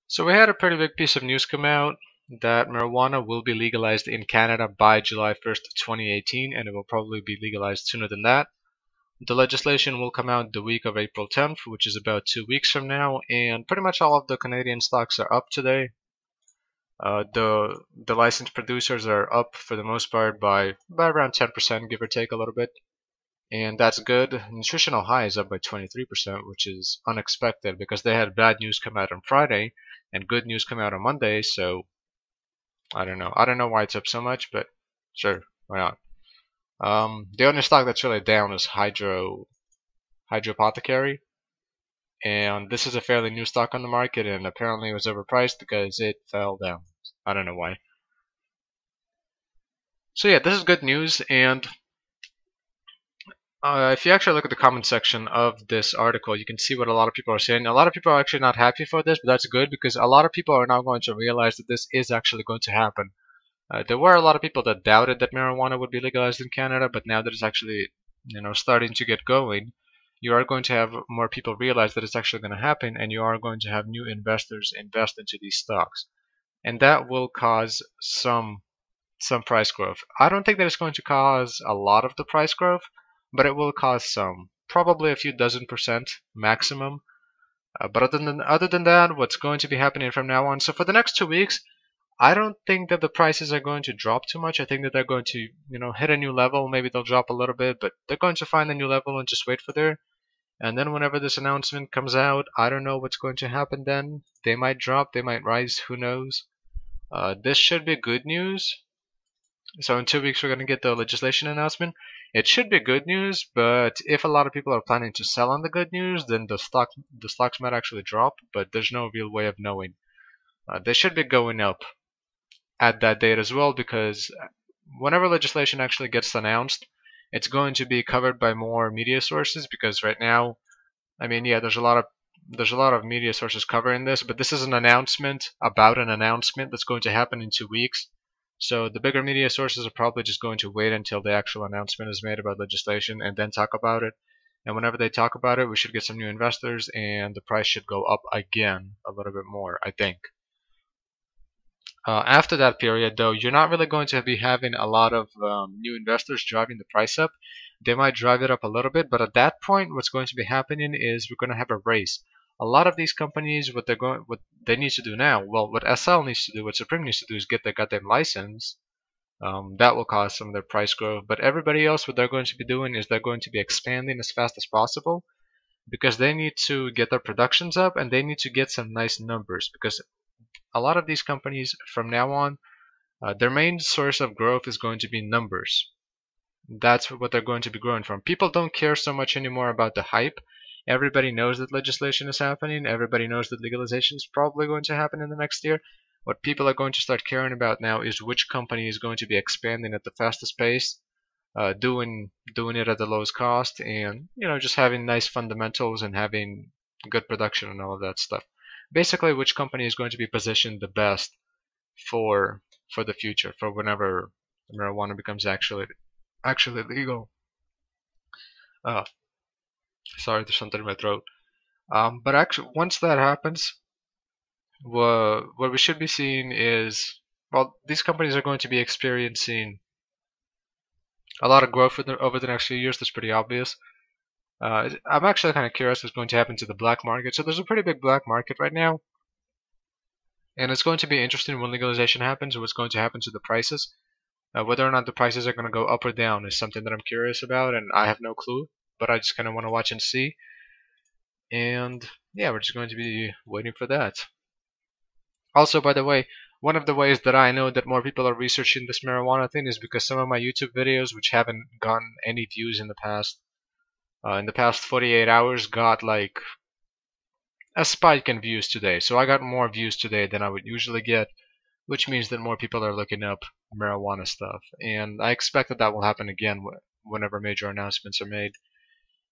So we had a pretty big piece of news come out that marijuana will be legalized in Canada by July 1st, 2018, and it will probably be legalized sooner than that. The legislation will come out the week of April 10th, which is about 2 weeks from now, and pretty much all of the Canadian stocks are up today. The licensed producers are up for the most part by around 10%, give or take a little bit, and that's good. Nutritional High is up by 23%, which is unexpected because they had bad news come out on Friday and good news come out on Monday. So I don't know. I don't know why it's up so much, but sure, why not? The only stock that's really down is Hydro Apothecary, and this is a fairly new stock on the market, and apparently it was overpriced because it fell down. I don't know why. So yeah, this is good news, and if you actually look at the comment section of this article, you can see what a lot of people are saying. A lot of people are actually not happy for this, but that's good because a lot of people are now going to realize that this is actually going to happen. There were a lot of people that doubted that marijuana would be legalized in Canada, but now that it's actually, starting to get going, you are going to have more people realize that it's actually going to happen, and you are going to have new investors invest into these stocks, and that will cause some price growth. I don't think that it's going to cause a lot of the price growth, but it will cause some, probably a few dozen percent maximum. But other than that, what's going to be happening from now on? So for the next 2 weeks, I don't think that the prices are going to drop too much. I think that they're going to, hit a new level. Maybe they'll drop a little bit, but they're going to find a new level and just wait for there. And then whenever this announcement comes out, I don't know what's going to happen then. They might drop, they might rise, who knows. This should be good news. So in 2 weeks we're going to get the legislation announcement. It should be good news, but if a lot of people are planning to sell on the good news, then the stocks might actually drop, but there's no real way of knowing. They should be going up at that date as well, because whenever legislation actually gets announced, it's going to be covered by more media sources, because right now, I mean, yeah, there's a lot of media sources covering this, but this is an announcement about an announcement that's going to happen in 2 weeks. So the bigger media sources are probably just going to wait until the actual announcement is made about legislation and then talk about it. And whenever they talk about it, we should get some new investors, and the price should go up again a little bit more, I think. After that period, though, you're not really going to be having a lot of new investors driving the price up. They might drive it up a little bit, but at that point, what's going to be happening is we're going to have a race. A lot of these companies, what they need to do now, well, what SL needs to do, what Supreme needs to do, is get their goddamn license. That will cause some of their price growth. But everybody else, what they're going to be doing is they're going to be expanding as fast as possible, because they need to get their productions up and they need to get some nice numbers, because a lot of these companies from now on, their main source of growth is going to be numbers. That's what they're going to be growing from. People don't care so much anymore about the hype. Everybody knows that legislation is happening. Everybody knows that legalization is probably going to happen in the next year. What people are going to start caring about now is which company is going to be expanding at the fastest pace, doing it at the lowest cost, and just having nice fundamentals and having good production and all of that stuff. Basically, which company is going to be positioned the best for the future, for whenever marijuana becomes actually legal. Uh, Sorry, there's something in my throat. But actually, once that happens, what we should be seeing is, well, these companies are going to be experiencing a lot of growth over the next few years. That's pretty obvious. I'm actually kind of curious what's going to happen to the black market. So there's a pretty big black market right now, and it's going to be interesting when legalization happens, what's going to happen to the prices. Whether or not the prices are going to go up or down is something that I'm curious about, and I have no clue, but I just kind of want to watch and see. And yeah, we're just going to be waiting for that. Also, by the way, one of the ways that I know that more people are researching this marijuana thing is because some of my YouTube videos, which haven't gotten any views in the past 48 hours, got like a spike in views today. So I got more views today than I would usually get, which means that more people are looking up marijuana stuff. And I expect that will happen again whenever major announcements are made.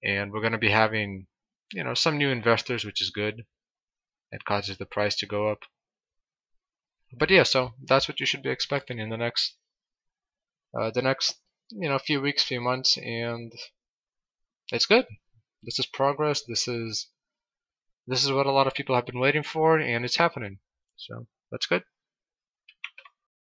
And we're going to be having, some new investors, which is good. It causes the price to go up. But yeah, so that's what you should be expecting in the next, few weeks, few months, and it's good. This is progress. This is what a lot of people have been waiting for, and it's happening. So that's good.